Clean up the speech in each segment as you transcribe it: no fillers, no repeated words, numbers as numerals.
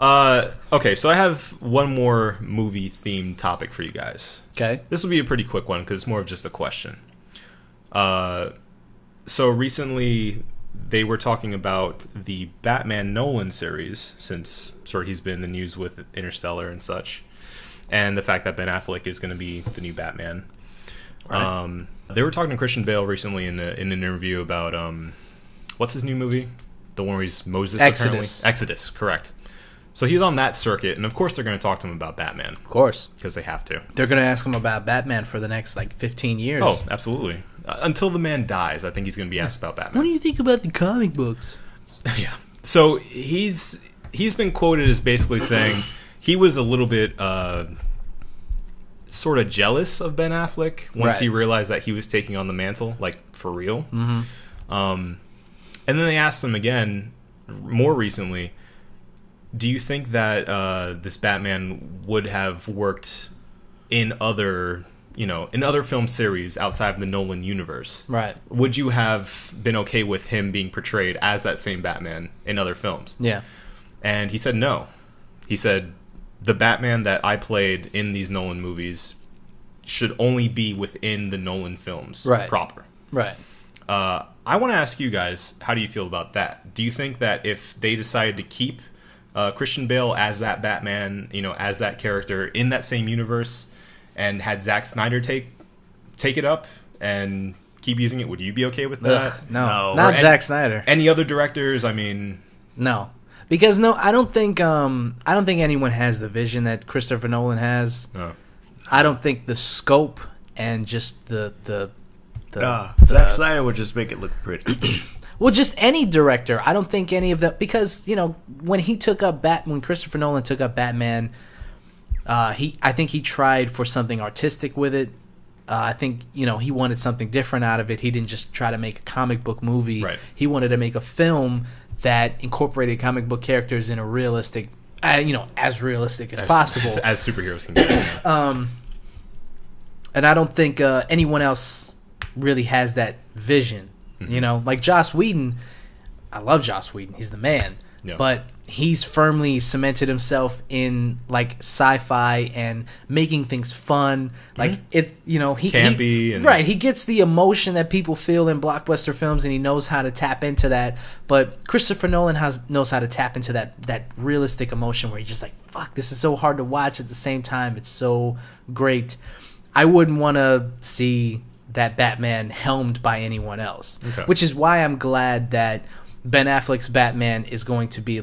Okay, so I have one more movie-themed topic for you guys. Okay. This will be a pretty quick one because it's more of just a question. So recently they were talking about the Batman Nolan series, since sort of he's been in the news with Interstellar and such, and the fact that Ben Affleck is going to be the new Batman. Right. They were talking to Christian Bale recently in an interview about what's his new movie? The one where he's Moses. Exodus. Apparently. Exodus, correct. So he's on that circuit, and of course they're going to talk to him about Batman. Of course. Because they have to. They're going to ask him about Batman for the next, 15 years. Oh, absolutely. Until the man dies, I think he's going to be asked about Batman. What do you think about the comic books? Yeah. So he's been quoted as basically saying he was a little bit sort of jealous of Ben Affleck once he realized that he was taking on the mantle, for real. Mm-hmm. And then they asked him again, more recently, do you think that this Batman would have worked in other film series outside of the Nolan universe? Right. Would you have been okay with him being portrayed as that same Batman in other films? Yeah. And he said no. He said, the Batman that I played in these Nolan movies should only be within the Nolan films proper. Right. I want to ask you guys, how do you feel about that? Do you think that if they decided to keep Christian Bale as that Batman, as that character in that same universe, and had Zach Synder take it up and keep using it, would you be okay with that? Ugh, no. Not Zach Synder. Any other directors? I mean, no. Because I don't think anyone has the vision that Christopher Nolan has. Oh. I don't think the scope and just the Zack Snyder would just make it look pretty. Well, just any director. I don't think any of them, because when Christopher Nolan took up Batman, I think he tried for something artistic with it. I think he wanted something different out of it. He didn't just try to make a comic book movie. Right. He wanted to make a film that incorporated comic book characters in a realistic, as realistic as possible, as superheroes can get. And I don't think anyone else really has that vision. Mm-hmm. Like Joss Whedon. I love Joss Whedon. He's the man. Yeah. But he's firmly cemented himself in sci-fi and making things fun. He campy and right. He gets the emotion that people feel in blockbuster films, and he knows how to tap into that. But Christopher Nolan knows how to tap into that realistic emotion where you're just like, fuck, this is so hard to watch. At the same time, it's so great. I wouldn't want to see that Batman helmed by anyone else, which is why I'm glad that Ben Affleck's Batman is going to be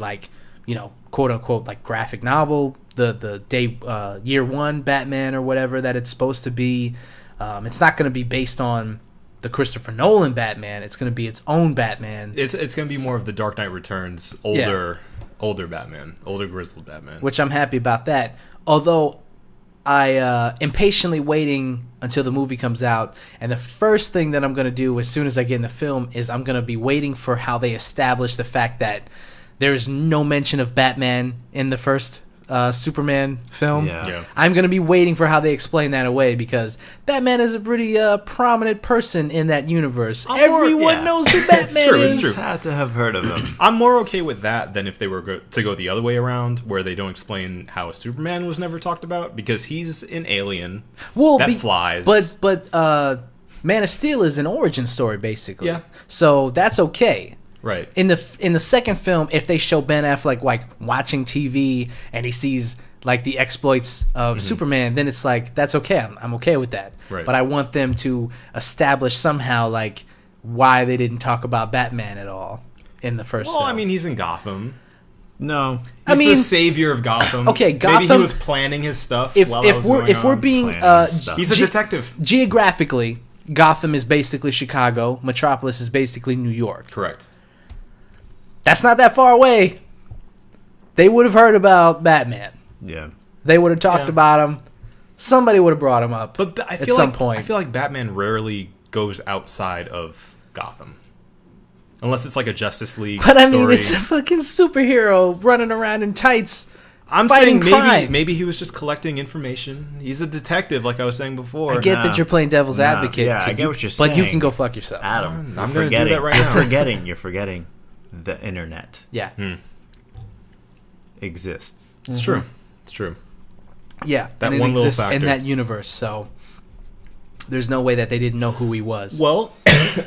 quote unquote graphic novel, the day year one Batman or whatever that it's supposed to be. It's not going to be based on the Christopher Nolan Batman. It's going to be its own Batman. It's going to be more of the Dark Knight Returns, older Batman, older grizzled Batman. Which I'm happy about that. Although I impatiently waiting until the movie comes out, and the first thing that I'm going to do as soon as I get in the film is I'm going to be waiting for how they establish the fact that there's no mention of Batman in the first Superman film. Yeah. I'm going to be waiting for how they explain that away, because Batman is a pretty prominent person in that universe. Everyone knows who Batman is. It's true. Had to have heard of him. I'm more okay with that than if they were to go the other way around, where they don't explain how Superman was never talked about, because he's an alien that flies. But Man of Steel is an origin story, basically. Yeah. So that's okay. Right. In the second film, if they show Ben Affleck watching TV and he sees the exploits of Superman, then it's that's okay. I'm okay with that. Right. But I want them to establish somehow why they didn't talk about Batman at all in the first film. Well, I mean, he's in Gotham. No. He's the savior of Gotham. Okay, Gotham. Maybe he was planning his stuff. If we're being he's a detective. Geographically, Gotham is basically Chicago. Metropolis is basically New York. Correct. That's not that far away. They would have heard about Batman. Yeah. They would have talked about him. Somebody would have brought him up at some point. I feel like Batman rarely goes outside of Gotham. Unless it's a Justice League But I story. mean, it's a fucking superhero running around in tights. I'm fighting saying crime. maybe he was just collecting information. He's a detective, like I was saying before. I get that you're playing devil's advocate. Yeah, I get what you're saying. But you can go fuck yourself. Adam, I'm going to do that right now. You're forgetting the internet. Yeah. exists. It's true. It's true. Yeah, That and it one little exists in factor. that universe, so there's no way that they didn't know who he was. Well,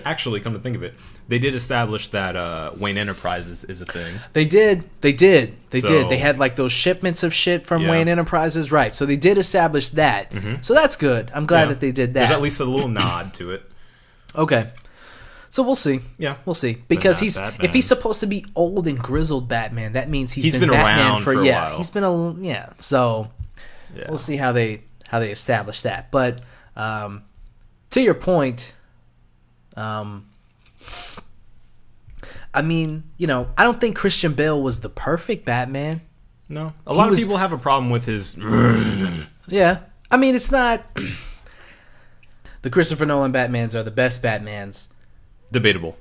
actually, come to think of it, they did establish that Wayne Enterprises is a thing. They did. They did. So- They had like those shipments of shit from Yeah. Wayne Enterprises, right? So they did establish that. So that's good. I'm glad Yeah. that they did that. There's at least a little nod to it. Okay. So we'll see. Yeah. We'll see. Because not if Batman. he's supposed to be old and grizzled Batman, that means he's been Batman around for a while. He's been So Yeah. we'll see how they establish that. But to your point, I mean, I don't think Christian Bale was the perfect Batman. No. A lot of was- people have a problem with his... Yeah. I mean, it's not... The Christopher Nolan Batmans are the best Batmans. Debatable.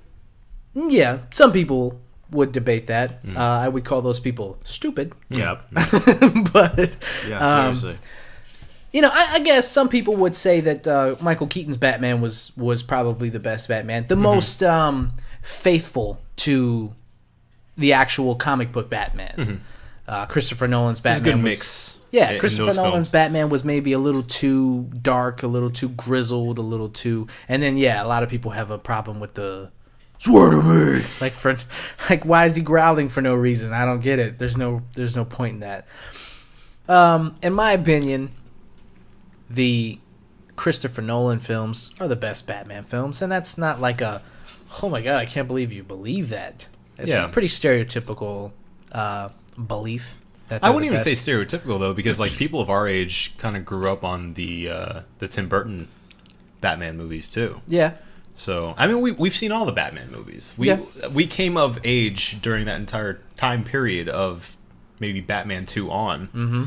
Yeah, some people would debate that. I would call those people stupid. Yep. But, Yeah, seriously. I guess some people would say that Michael Keaton's Batman was probably the best Batman. The most faithful to the actual comic book Batman. Christopher Nolan's It's a Batman good was... mix. Yeah, in Christopher those Nolan's films. Batman was maybe a little too dark, a little too grizzled, a little too... And then, yeah, a lot of people have a problem with the... Swear to me! Like, why is he growling for no reason? I don't get it. There's no point in that. In my opinion, the Christopher Nolan films are the best Batman films, and that's not like a, oh my god, I can't believe you believe that. It's Yeah. a pretty stereotypical belief. That I they're wouldn't the even say best. stereotypical, though, because like people of our age kind of grew up on the Tim Burton Batman movies, too. Yeah. So, I mean, we've seen all the Batman movies. Yeah. We came of age during that entire time period of maybe Batman 2 on. Mm-hmm.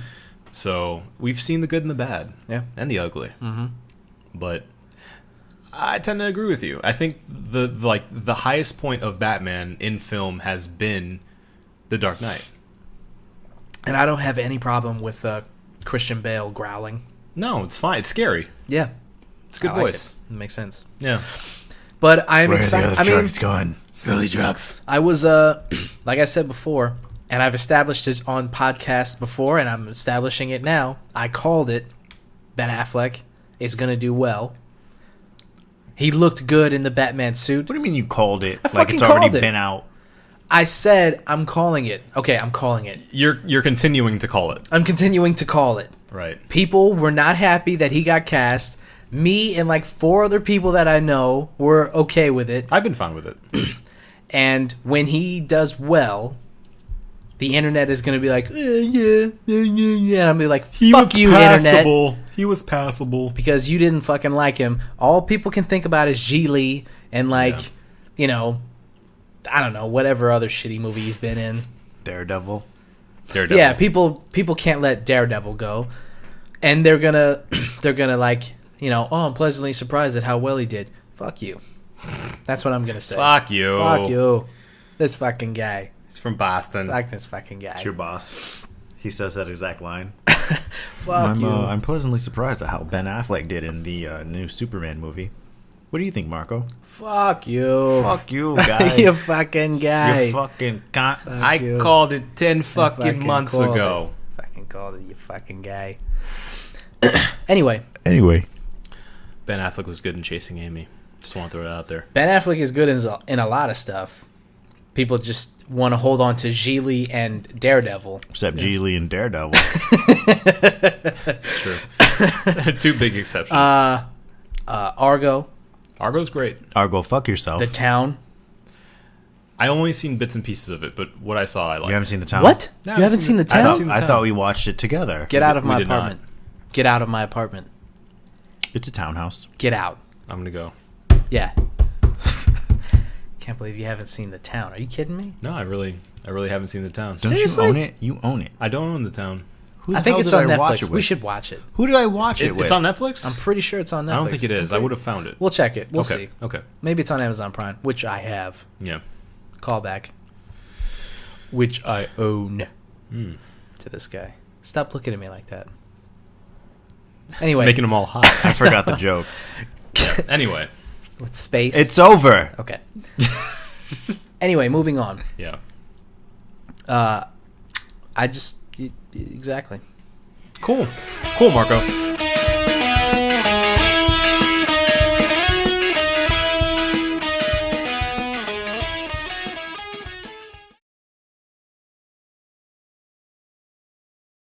So, we've seen the good and the bad. Yeah. And the ugly. Mm-hmm. But I tend to agree with you. I think the highest point of Batman in film has been The Dark Knight. And I don't have any problem with Christian Bale growling. No, it's fine. It's scary. Yeah. It's a good I like voice. It makes sense. Yeah. But I'm Where are the excited. other I mean, drugs going? Silly drugs. I was like I said before, and I've established it on podcasts before, and I'm establishing it now. I called it. Ben Affleck is gonna do well. He looked good in the Batman suit. What do you mean you called it? I Like fucking it's already called it. been out. I said I'm calling it. Okay, I'm calling it. You're continuing to call it. I'm continuing to call it. Right. People were not happy that he got cast. Me and like 4 other people that I know were okay with it. I've been fine with it. And when he does well, the internet is going to be like, yeah. And I'm going to be like, fuck you, internet. He was passable. Because you didn't fucking like him. All people can think about is Geely and like, Yeah. I don't know, whatever other shitty movie he's been in. Daredevil. Daredevil. Yeah, people can't let Daredevil go. And they're gonna like, oh, I'm pleasantly surprised at how well he did. Fuck you. That's what I'm gonna say. Fuck you. Fuck you. This fucking guy. He's from Boston. Fuck this fucking guy. It's your boss. He says that exact line. Fuck you. I'm pleasantly surprised at how Ben Affleck did in the new Superman movie. What do you think, Marco? Fuck you. Fuck you, guy. You fucking guy. You fucking cunt. I you. called it 10 fucking fucking months called ago. Fucking called it, you fucking guy. Anyway, Ben Affleck was good in Chasing Amy. Just want to throw it out there. Ben Affleck is good in a lot of stuff. People just want to hold on to Geely and Daredevil. Except Geely and Daredevil. It's true. 2 big exceptions. Argo, Argo's great. Argo, fuck yourself. The Town. I only seen bits and pieces of it, but what I saw, I liked. You haven't seen the town? What? No, You haven't seen The I Town? thought, seen The I Town. thought we watched it together. Get out of my We did not. apartment. Get out of my apartment. It's a townhouse. Get out. I'm going to go. Yeah. Can't believe you haven't seen The Town. Are you kidding me? No, I really haven't seen The Town. Don't Seriously? you own it? You own it. I don't own The Town. Who the I think hell it's did on I watch Netflix. it We with? should watch it. Who did I watch it It's with? on Netflix? I'm pretty sure it's on Netflix. I don't think it is. I would have found it. We'll check it. We'll okay. see. Okay. Maybe it's on Amazon Prime, which I have. Yeah. Callback. Which I own Mm. to this guy. Stop looking at me like that. It's Anyway, making them all hot. I forgot the joke. Yeah. Anyway. with space. It's over. Okay. Anyway, moving on. Yeah. Exactly. Cool, Marco.